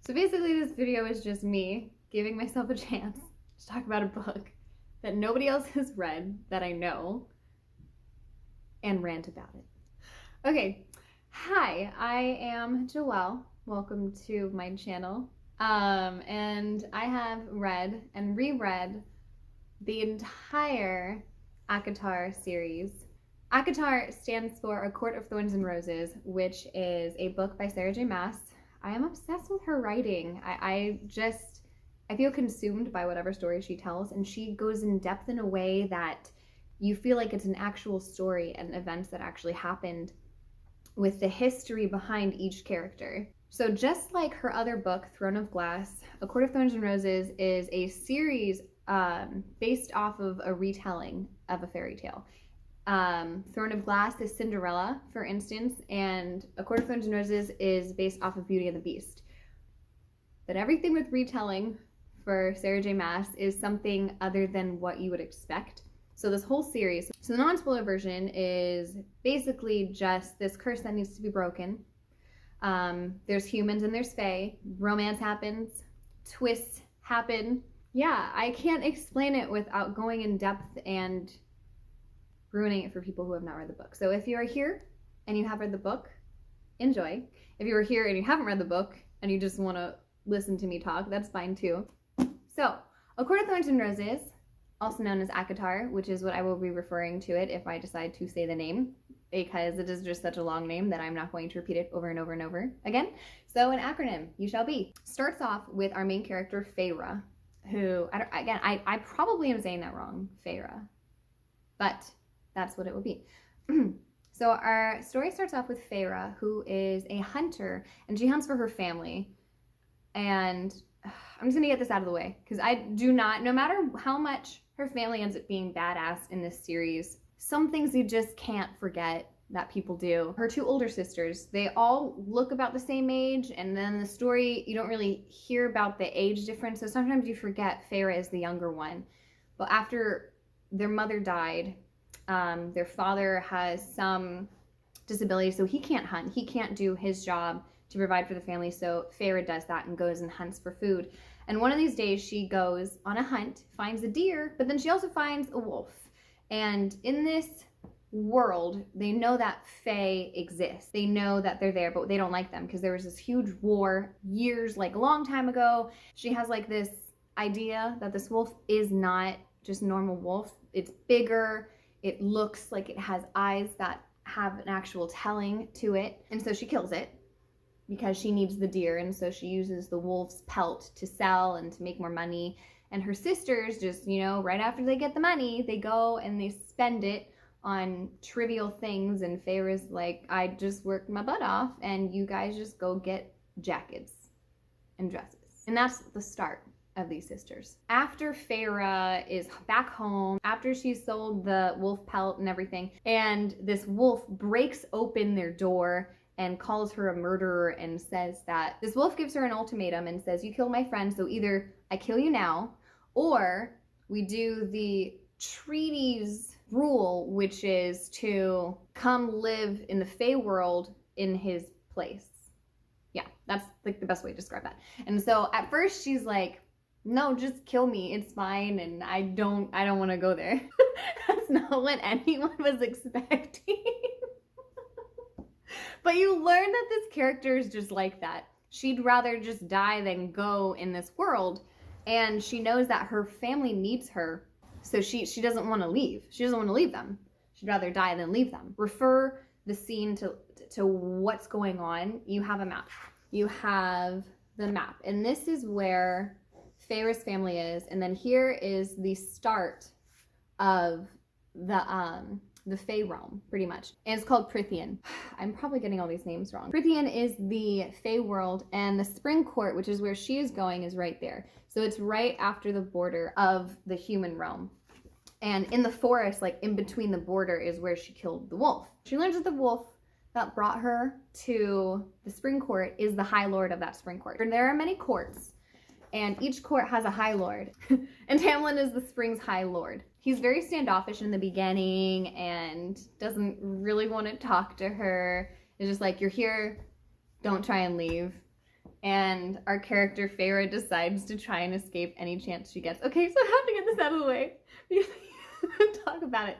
So basically this video is just me giving myself a chance to talk about a book that nobody else has read that I know and rant about it. Okay, hi, I am Joelle. Welcome to my channel. And I have read and reread the entire ACOTAR series. ACOTAR stands for A Court of Thorns and Roses, which is a book by Sarah J. Maas. I am obsessed with her writing. I feel consumed by whatever story she tells, and she goes in depth in a way that you feel like it's an actual story and events that actually happened with the history behind each character. So just like her other book, Throne of Glass, A Court of Thorns and Roses is a series based off of a retelling of a fairy tale. Throne of Glass is Cinderella, for instance, and A Court of Thorns and Roses is based off of Beauty and the Beast. But everything with retelling for Sarah J. Maas is something other than what you would expect. So this whole series, so the non-spoiler version is basically just this curse that needs to be broken. There's humans and there's fae. Romance happens. Twists happen. Yeah, I can't explain it without going in depth and ruining it for people who have not read the book. So if you are here and you have read the book, enjoy. If you are here and you haven't read the book and you just want to listen to me talk, that's fine too. So, A Court of Thorns and Roses, also known as ACOTAR, which is what I will be referring to it if I decide to say the name, because it is just such a long name that I'm not going to repeat it over and over and over again. So an acronym, you shall be, starts off with our main character, Feyre, who, I probably am saying that wrong, Feyre, but that's what it will be. So our story starts off with Feyre, who is a hunter, and she hunts for her family. And I'm just gonna get this out of the way, because I do not, no matter how much her family ends up being badass in this series, some things you just can't forget that people do. Her two older sisters, they all look about the same age, and then the story, you don't really hear about the age difference, so sometimes you forget Feyre is the younger one. But after their mother died, their father has some disability, so he can't hunt. He can't do his job to provide for the family, so Feyre does that and goes and hunts for food. And one of these days she goes on a hunt, finds a deer, but then she also finds a wolf. And in this world, they know that fae exists. They know that they're there, but they don't like them because there was this huge war years, like a long time ago. She has like this idea that this wolf is not just normal wolf. It's bigger. It looks like it has eyes that have an actual telling to it. And so she kills it because she needs the deer. And so she uses the wolf's pelt to sell and to make more money. And her sisters just, right after they get the money, they go and they spend it on trivial things. And Feyre's like, I just worked my butt off and you guys just go get jackets and dresses. And that's the start of these sisters. After Feyre is back home, after she's sold the wolf pelt and everything, and this wolf breaks open their door and calls her a murderer and says that this wolf gives her an ultimatum and says, you killed my friend, so either I kill you now, or we do the treaties rule, which is to come live in the Fae world in his place. Yeah, that's like the best way to describe that. And so at first she's like, no, just kill me, it's fine, and I don't want to go there. That's not what anyone was expecting. But you learn that this character is just like that. She'd rather just die than go in this world, and she knows that her family needs her, so she doesn't want to leave. She doesn't want to leave them. She'd rather die than leave them. Refer the scene to what's going on. You have a map. You have the map, and this is where Feyre's family is, and then here is the start of the Fae realm, pretty much. And it's called Prythian. I'm probably getting all these names wrong. Prythian is the Fae world, and the Spring Court, which is where she is going, is right there. So it's right after the border of the human realm. And in the forest, like in between the border, is where she killed the wolf. She learns that the wolf that brought her to the Spring Court is the High Lord of that Spring Court. And there are many courts, and each court has a High Lord. And Tamlin is the Spring's High Lord. He's very standoffish in the beginning and doesn't really want to talk to her. It's just like, you're here, don't try and leave. and our character Feyre decides to try and escape any chance she gets. Okay, so I have to get this out of the way because talk about it.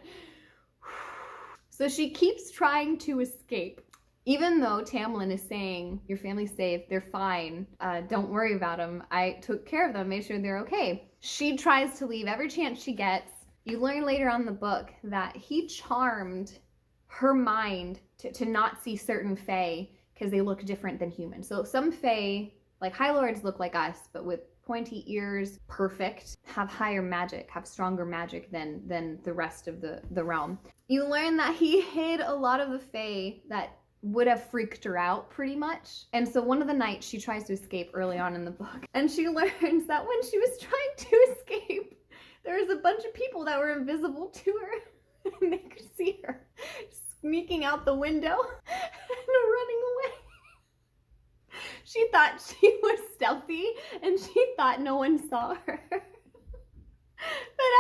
So she keeps trying to escape. Even though Tamlin is saying, your family's safe, they're fine, don't worry about them, I took care of them, made sure they're okay. She tries to leave every chance she gets. You learn later on in the book that he charmed her mind to not see certain fae because they look different than humans. So some fae, like High Lords, look like us, but with pointy ears, perfect, have higher magic, have stronger magic than the rest of the realm. You learn that he hid a lot of the fae that would have freaked her out pretty much. And so one of the nights she tries to escape early on in the book, and she learns that when she was trying to escape, there was a bunch of people that were invisible to her and they could see her sneaking out the window and running away. She thought she was stealthy and she thought no one saw her. But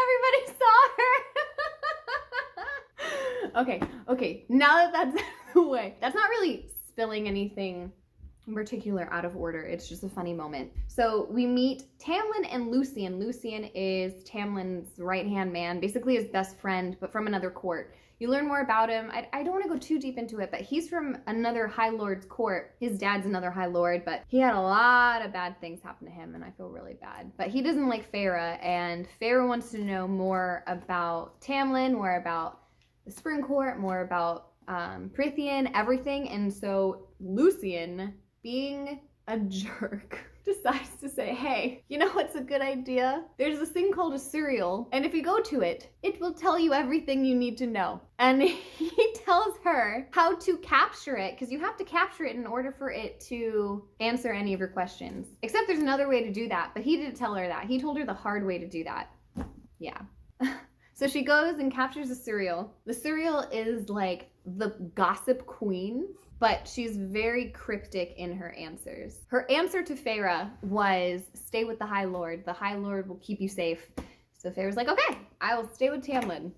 everybody saw her. Okay, now that that's out of the way, that's not really spilling anything in particular out of order. It's just a funny moment. So we meet Tamlin and Lucian. Lucian is Tamlin's right-hand man, basically his best friend, but from another court. You learn more about him. I don't want to go too deep into it, but he's from another High Lord's court. His dad's another High Lord, but he had a lot of bad things happen to him, and I feel really bad. But he doesn't like Feyre, and Feyre wants to know more about Tamlin, more about the Spring Court, more about Prythian, everything. And so Lucian, being a jerk, decides to say, hey, you know what's a good idea? There's this thing called a cereal, and if you go to it, it will tell you everything you need to know. And he tells her how to capture it, because you have to capture it in order for it to answer any of your questions. Except there's another way to do that, but he didn't tell her that. He told her the hard way to do that. Yeah. So she goes and captures the cereal. The cereal is like the gossip queen, but she's very cryptic in her answers. Her answer to Feyre was, stay with the High Lord. The High Lord will keep you safe. So Feyre's like, okay, I will stay with Tamlin.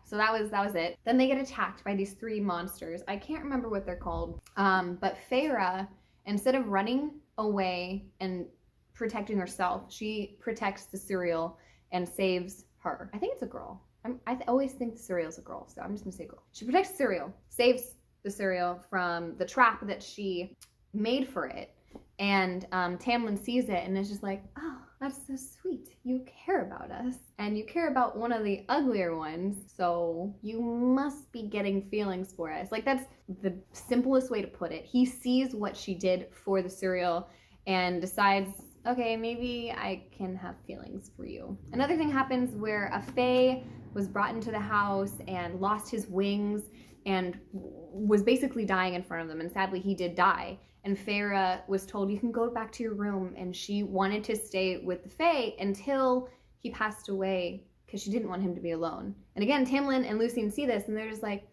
So that was it. Then they get attacked by these three monsters. I can't remember what they're called. But Feyre, instead of running away and protecting herself, she protects the cereal and saves her. I think it's a girl. I always think the cereal's a girl, so I'm just gonna say girl. She protects the cereal, saves the cereal from the trap that she made for it. And Tamlin sees it and is just like, oh, that's so sweet. You care about us. And you care about one of the uglier ones, so you must be getting feelings for us. Like, that's the simplest way to put it. He sees what she did for the cereal and decides, okay, maybe I can have feelings for you. Another thing happens where a fae was brought into the house and lost his wings and was basically dying in front of them, and sadly he did die. And Feyre was told, you can go back to your room, and she wanted to stay with the fae until he passed away because she didn't want him to be alone. And again, Tamlin and Lucian see this and they're just like,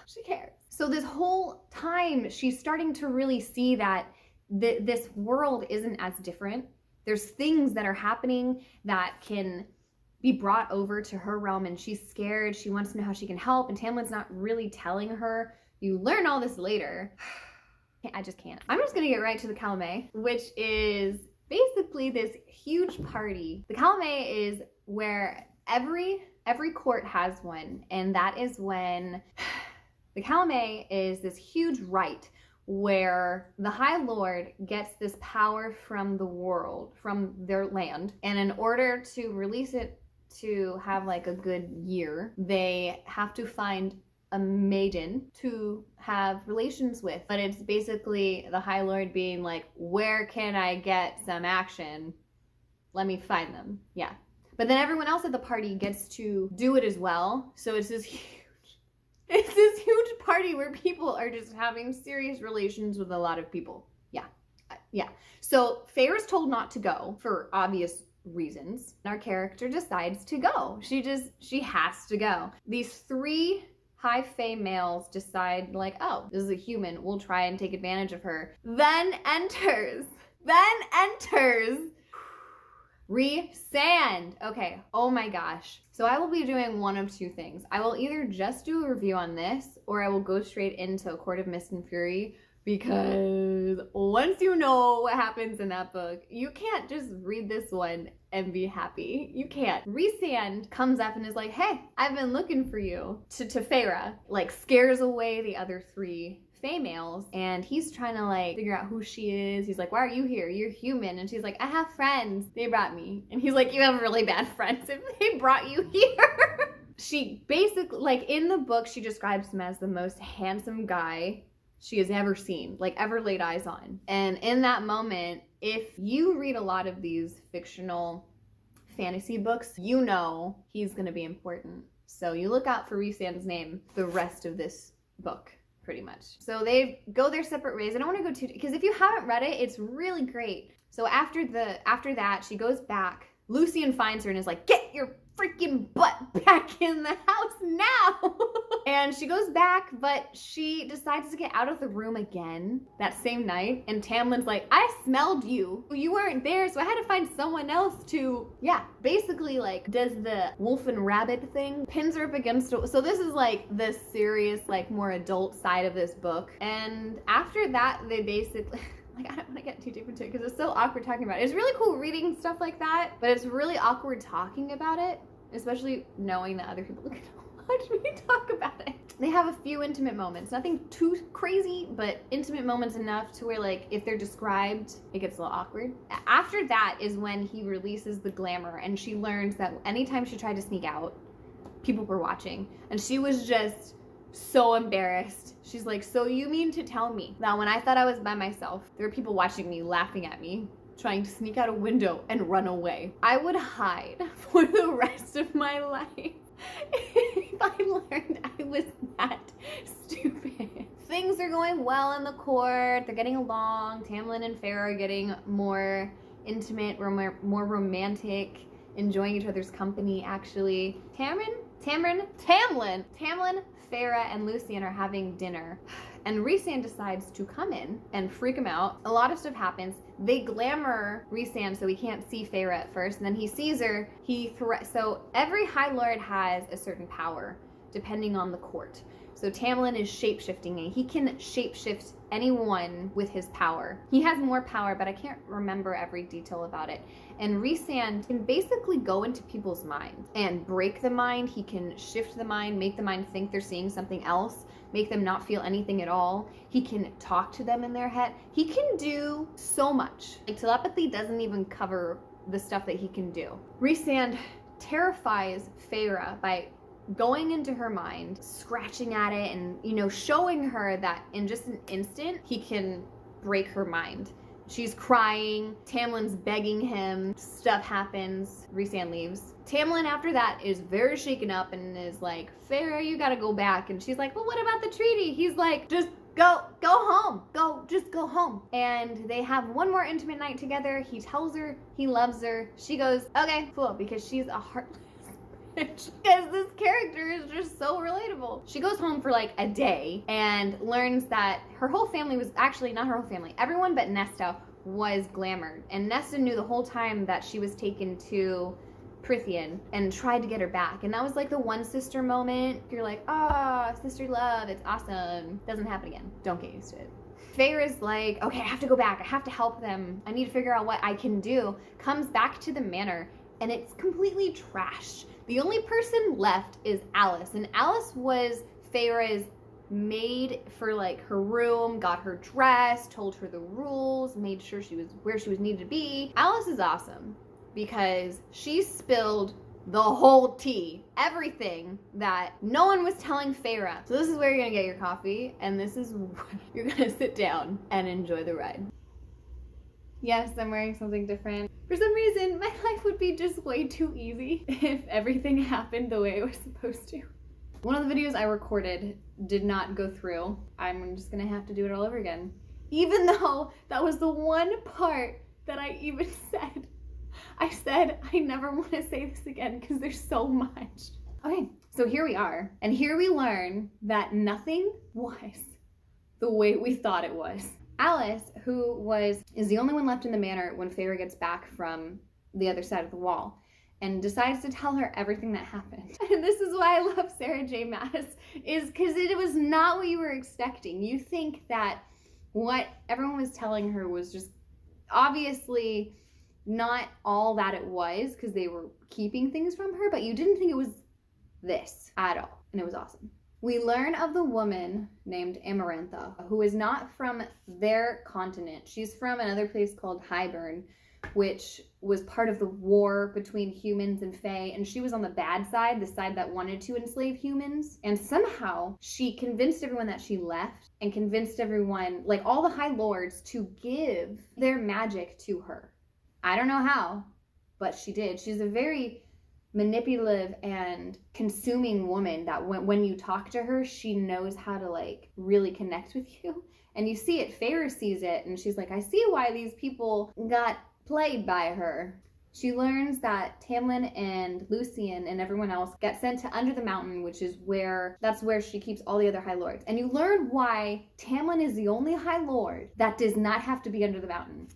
she cares. So this whole time she's starting to really see that this world isn't as different. There's things that are happening that can be brought over to her realm, and she's scared. She wants to know how she can help, and Tamlin's not really telling her. You learn all this later. I just can't. I'm just gonna get right to the Calumet, which is basically this huge party. The Calumet is where every court has one, and that is when the Calumet is this huge rite where the High Lord gets this power from the world, from their land, and in order to release it to have like a good year, they have to find a maiden to have relations with. But it's basically the High Lord being like, where can I get some action? Let me find them. Yeah. But then everyone else at the party gets to do it as well. So it's this huge party where people are just having serious relations with a lot of people. Yeah. So Feyre's told not to go for obvious reasons. Our character decides to go. She has to go. These three high fae males decide like, oh, this is a human. We'll try and take advantage of her. Then enters Rhysand. Okay, oh my gosh. So I will be doing one of two things. I will either just do a review on this, or I will go straight into A Court of Mist and Fury because once you know what happens in that book, you can't just read this one and be happy. You can't. Rhysand comes up and is like, hey, I've been looking for you, to Feyre, like scares away the other three females, and he's trying to like figure out who she is. He's like, why are you here? You're human. And she's like, I have friends. They brought me. And he's like, you have really bad friends if they brought you here. She basically, like in the book, she describes him as the most handsome guy she has ever seen, like ever laid eyes on. And in that moment, if you read a lot of these fictional fantasy books, you know he's gonna be important. So you look out for Rhysand's name the rest of this book, pretty much. So they go their separate ways. I don't want to go too, because if you haven't read it, it's really great. So after that, she goes back. Lucien finds her and is like, get your freaking butt back in the house now. And she goes back, but she decides to get out of the room again that same night. And Tamlin's like, I smelled you. You weren't there, so I had to find someone else to, yeah, basically like does the wolf and rabbit thing, pins her up against it. So this is like the serious, like more adult side of this book. And after that, they basically, like, I don't want to get too deep into it because it's so awkward talking about it. It's really cool reading stuff like that, but it's really awkward talking about it, especially knowing that other people can watch me talk about it. They have a few intimate moments, nothing too crazy, but intimate moments enough to where like if they're described, it gets a little awkward. After that is when he releases the glamour and she learns that anytime she tried to sneak out, people were watching, and she was just so embarrassed. She's like, so you mean to tell me that when I thought I was by myself, there were people watching me, laughing at me, trying to sneak out a window and run away? I would hide for the rest of my life if I learned I was that stupid. Things are going well in the court. They're getting along. Tamlin and Feyre are getting more intimate, more romantic, enjoying each other's company, actually. Tamlin, Feyre, and Lucien are having dinner, and Rhysand decides to come in and freak him out. A lot of stuff happens. They glamour Rhysand so he can't see Feyre at first, and then he sees her. So every High Lord has a certain power depending on the court. So Tamlin is shape-shifting, and he can shape-shift anyone with his power. He has more power, but I can't remember every detail about it. And Rhysand can basically go into people's minds and break the mind. He can shift the mind, make the mind think they're seeing something else, make them not feel anything at all. He can talk to them in their head. He can do so much. Like, telepathy doesn't even cover the stuff that he can do. Rhysand terrifies Feyre by going into her mind, scratching at it, and, you know, showing her that in just an instant, he can break her mind. She's crying, Tamlin's begging him, stuff happens, Rhysand leaves. Tamlin, after that, is very shaken up and is like, Feyre, you gotta go back. And she's like, well, what about the treaty? He's like, just go home. Just go home. And they have one more intimate night together. He tells her he loves her. She goes, okay, cool, because she's a heartless bitch. Because this character is just so relatable. She goes home for like a day and learns that her whole family was, actually not her whole family, everyone but Nesta was glamored. And Nesta knew the whole time that she was taken to Prythian and tried to get her back. And that was like the one sister moment. You're like, ah, sister love, it's awesome. Doesn't happen again. Don't get used to it. Feyre's like, okay, I have to go back. I have to help them. I need to figure out what I can do. Comes back to the manor and it's completely trashed. The only person left is Alice. And Alice was Feyre's maid for like her room, got her dressed, told her the rules, made sure she was where she was needed to be. Alice is awesome because she spilled the whole tea, everything that no one was telling Feyre. So this is where you're gonna get your coffee, and this is where you're gonna sit down and enjoy the ride. Yes, I'm wearing something different. For some reason, my life would be just way too easy if everything happened the way it was supposed to. One of the videos I recorded did not go through. I'm just gonna have to do it all over again. Even though that was the one part that I even said. I said, I never want to say this again because there's so much. Okay, so here we are. And here we learn that nothing was the way we thought it was. Alice, who is the only one left in the manor when Feyre gets back from the other side of the wall, and decides to tell her everything that happened. And this is why I love Sarah J. Maas, is because it was not what you were expecting. You think that what everyone was telling her was just obviously not all that it was, because they were keeping things from her, but you didn't think it was this at all, and it was awesome. We learn of the woman named Amarantha, who is not from their continent. She's from another place called Hybern, which was part of the war between humans and Fae, and she was on the bad side, the side that wanted to enslave humans. And somehow she convinced everyone that she left, and convinced everyone, like all the High Lords, to give their magic to her. I don't know how, but she did. She's a very manipulative and consuming woman that when you talk to her, she knows how to like really connect with you. And you see it, Feyre sees it, and she's like, I see why these people got played by her. She learns that Tamlin and Lucien and everyone else get sent to Under the Mountain, which is that's where she keeps all the other High Lords. And you learn why Tamlin is the only High Lord that does not have to be under the mountain.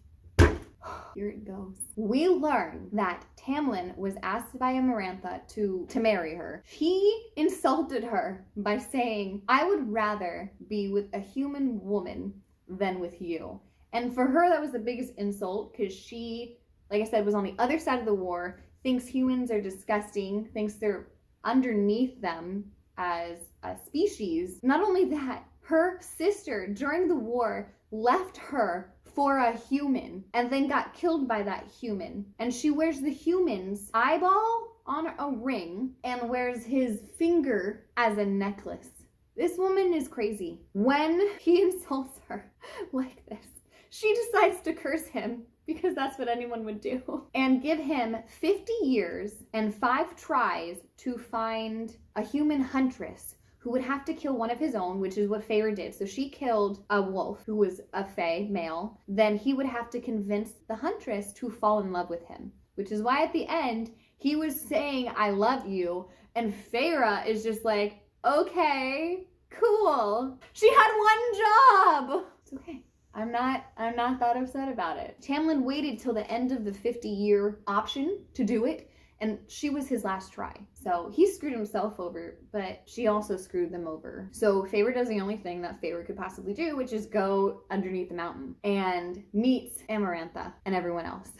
Here it goes. We learn that Tamlin was asked by Amarantha to marry her. He insulted her by saying, I would rather be with a human woman than with you. And for her, that was the biggest insult, because she, like I said, was on the other side of the war, thinks humans are disgusting, thinks they're underneath them as a species. Not only that, her sister during the war left her for a human and then got killed by that human. And she wears the human's eyeball on a ring and wears his finger as a necklace. This woman is crazy. When he insults her like this, she decides to curse him, because that's what anyone would do, and give him 50 years and 5 tries to find a human huntress who would have to kill one of his own, which is what Feyre did. So she killed a wolf who was a Fae male. Then he would have to convince the huntress to fall in love with him, which is why at the end he was saying, I love you. And Feyre is just like, okay, cool. She had one job. It's okay. I'm not that upset about it. Tamlin waited till the end of the 50-year option to do it, and she was his last try. So he screwed himself over, but she also screwed them over. So Feyre does the only thing that Feyre could possibly do, which is go underneath the mountain and meets Amarantha and everyone else.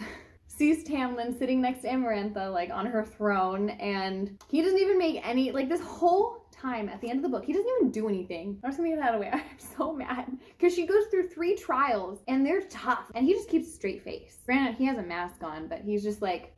Sees Tamlin sitting next to Amarantha, like on her throne, and he doesn't even make any, like this whole time at the end of the book, he doesn't even do anything. I'm just gonna get that away. I'm so mad because she goes through 3 trials and they're tough, and he just keeps a straight face. Granted, he has a mask on, but he's just like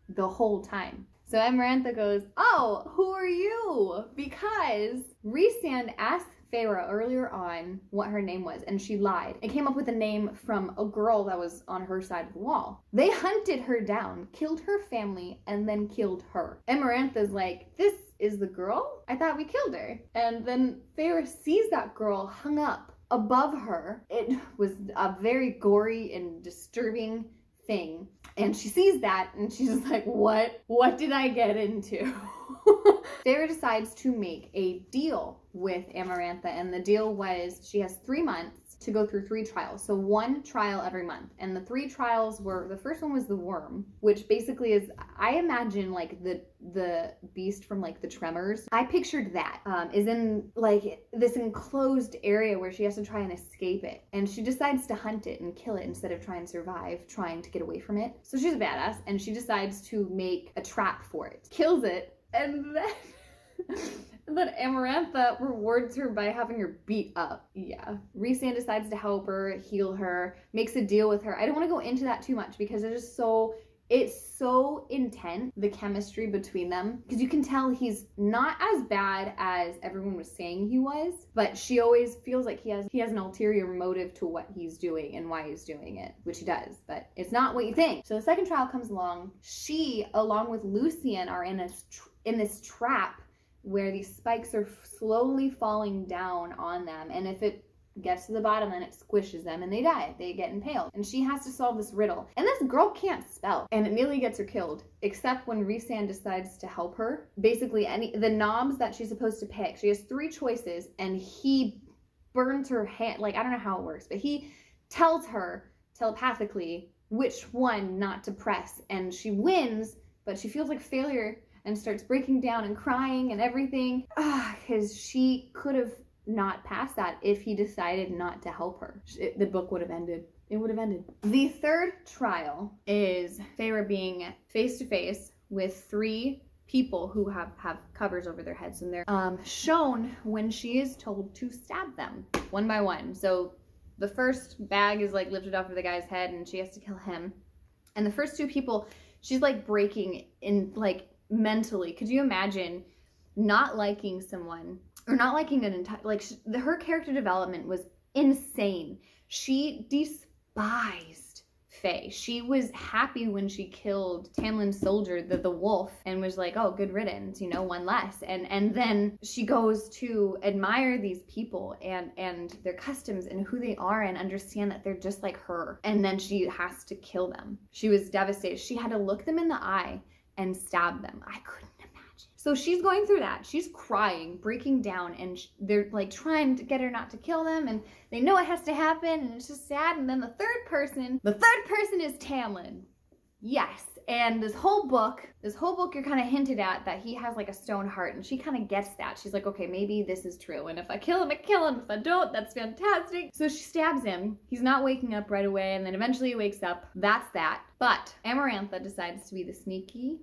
the whole time. So Amarantha goes, oh, who are you? Because Rhysand asked Feyre earlier on what her name was, and she lied and came up with a name from a girl that was on her side of the wall. They hunted her down, killed her family, and then killed her. Amarantha's like, this is the girl? I thought we killed her. And then Feyre sees that girl hung up above her. It was a very gory and disturbing thing. And she sees that and she's like, what did I get into? Feyre decides to make a deal with Amarantha, and the deal was she has 3 months to go through 3 trials. So 1 trial every month. And the 3 trials were, the first one was the worm, which basically is, I imagine like the beast from like the Tremors. I pictured that is in like this enclosed area where she has to try and escape it. And she decides to hunt it and kill it instead of try and survive, trying to get away from it. So she's a badass, and she decides to make a trap for it. Kills it, and then Amarantha rewards her by having her beat up. Yeah. Rhysand decides to help her, heal her, makes a deal with her. I don't want to go into that too much because it's so intense, the chemistry between them. Because you can tell he's not as bad as everyone was saying he was, but she always feels like he has an ulterior motive to what he's doing and why he's doing it, which he does, but it's not what you think. So the second trial comes along. She, along with Lucien, are in this trap where these spikes are slowly falling down on them, and if it gets to the bottom, then it squishes them and they die. They get impaled. And she has to solve this riddle. And this girl can't spell, and it nearly gets her killed, except when Rhysand decides to help her. Basically, the knobs that she's supposed to pick, she has 3 choices, and he burns her hand. Like, I don't know how it works, but he tells her telepathically which one not to press, and she wins, but she feels like failure and starts breaking down and crying and everything. Because she could have not past that if he decided not to help her. The book would have ended. It would have ended. The third trial is Feyre being face to face with 3 people who have covers over their heads, and they're shown when she is told to stab them one by one. So the first bag is like lifted off of the guy's head and she has to kill him. And the first 2 people, she's like breaking in, like, mentally. Could you imagine not liking someone or not liking an entire, like, her character development was insane. She despised Faye. She was happy when she killed Tamlin's soldier, the wolf, and was like, oh, good riddance, you know, one less. And then she goes to admire these people and their customs and who they are and understand that they're just like her. And then she has to kill them. She was devastated. She had to look them in the eye and stab them. I couldn't imagine. So she's going through that. She's crying, breaking down, and they're like trying to get her not to kill them, and they know it has to happen, and it's just sad. And then the third person is Tamlin. Yes. And this whole book, you're kind of hinted at that he has like a stone heart, and she kind of gets that. She's like, okay, maybe this is true. And if I kill him, I kill him. If I don't, that's fantastic. So she stabs him. He's not waking up right away, and then eventually he wakes up. That's that. But Amarantha decides to be the sneaky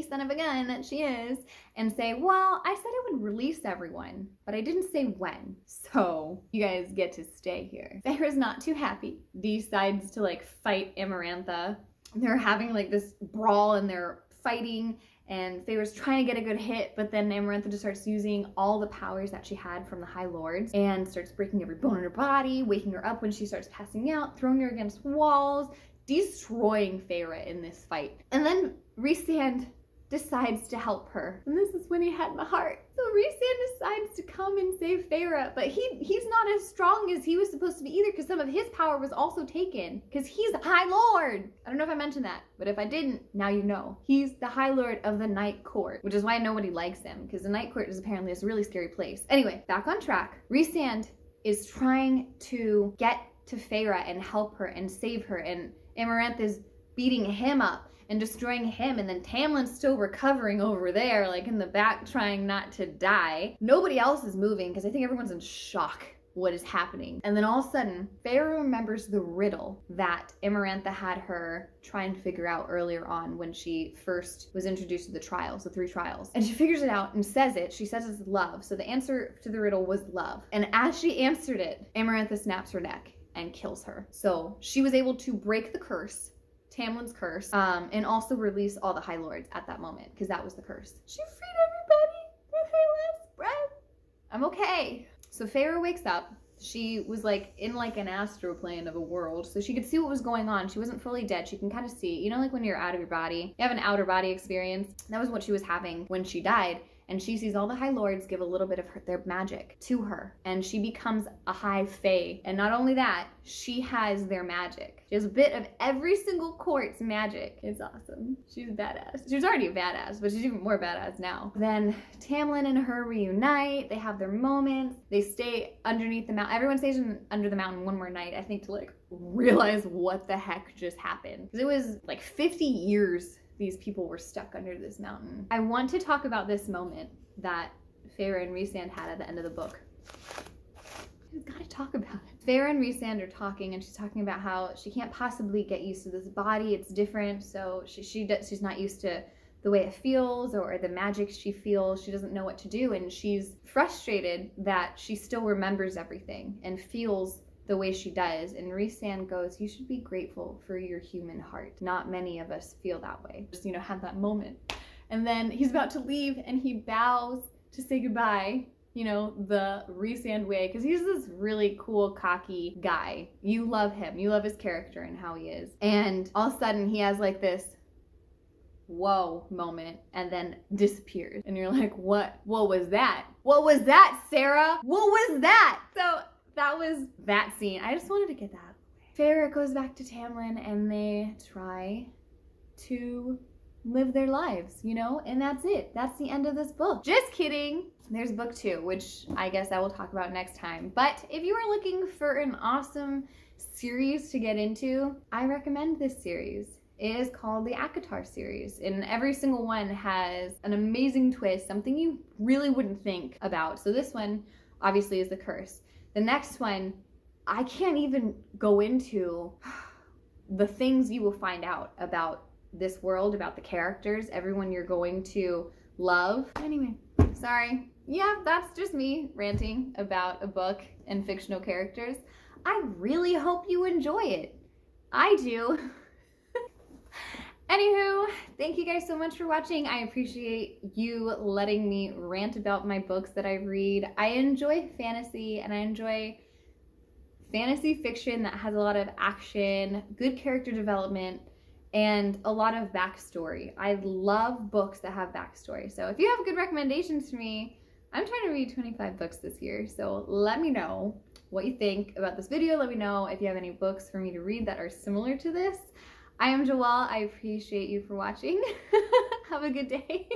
son of a gun that she is and say, well, I said I would release everyone, but I didn't say when. So you guys get to stay here. Feyre's not too happy. Decides to like fight Amarantha. They're having like this brawl and they're fighting, and Feyre's trying to get a good hit, but then Amarantha just starts using all the powers that she had from the High Lords and starts breaking every bone in her body, waking her up when she starts passing out, throwing her against walls, destroying Feyre in this fight. And then Rhysand decides to help her. And this is when he had my heart. So Rhysand decides to come and save Feyre, but he's not as strong as he was supposed to be either, because some of his power was also taken, because he's the High Lord. I don't know if I mentioned that, but if I didn't, now you know. He's the High Lord of the Night Court, which is why nobody likes him, because the Night Court is apparently this really scary place. Anyway, back on track. Rhysand is trying to get to Feyre and help her and save her, and Amarantha is beating him up and destroying him, and then Tamlin's still recovering over there, like in the back, trying not to die. Nobody else is moving because I think everyone's in shock what is happening. And then all of a sudden, Feyre remembers the riddle that Amarantha had her try and figure out earlier on when she first was introduced to the trials, the 3 trials. And she figures it out and says it. She says it's love. So the answer to the riddle was love. And as she answered it, Amarantha snaps her neck and kills her. So she was able to break the curse, Tamlin's curse, and also release all the High Lords at that moment, because that was the curse. She freed everybody with her last breath. I'm okay. So Feyre wakes up. She was like in like an astral plane of a world, so she could see what was going on. She wasn't fully dead. She can kind of see, you know, like when you're out of your body, you have an outer body experience. That was what she was having when she died. And she sees all the High Lords give a little bit of their magic to her, and she becomes a High Fae. And not only that, she has their magic. She has a bit of every single court's magic. It's awesome. She's badass. She was already a badass, but she's even more badass now. Then Tamlin and her reunite. They have their moments. They stay underneath the mountain. Everyone stays under the mountain one more night, I think, to like realize what the heck just happened. Because it was like 50 years these people were stuck under this mountain. I want to talk about this moment that Feyre and Rhysand had at the end of the book. We've got to talk about it. Feyre and Rhysand are talking, and she's talking about how she can't possibly get used to this body. It's different, so she's not used to the way it feels or the magic she feels. She doesn't know what to do, and she's frustrated that she still remembers everything and feels the way she does. And Rhysand goes, you should be grateful for your human heart. Not many of us feel that way. Just, you know, have that moment. And then he's about to leave and he bows to say goodbye, you know, the Rhysand way, because he's this really cool, cocky guy. You love him. You love his character and how he is. And all of a sudden he has like this whoa moment and then disappears. And you're like, what was that? What was that, Sarah? What was that? So that was that scene. I just wanted to get that out of the way. Feyre goes back to Tamlin and they try to live their lives, you know, and that's it. That's the end of this book. Just kidding. There's book 2, which I guess I will talk about next time. But if you are looking for an awesome series to get into, I recommend this series. It is called the ACOTAR series, and every single one has an amazing twist, something you really wouldn't think about. So this one obviously, is The Curse. The next one, I can't even go into the things you will find out about this world, about the characters, everyone you're going to love. Anyway, sorry. Yeah, that's just me ranting about a book and fictional characters. I really hope you enjoy it. I do. Anywho, thank you guys so much for watching. I appreciate you letting me rant about my books that I read. I enjoy fantasy, and I enjoy fantasy fiction that has a lot of action, good character development, and a lot of backstory. I love books that have backstory. So if you have good recommendations for me, I'm trying to read 25 books this year. So let me know what you think about this video. Let me know if you have any books for me to read that are similar to this. I am Joelle. I appreciate you for watching. Have a good day.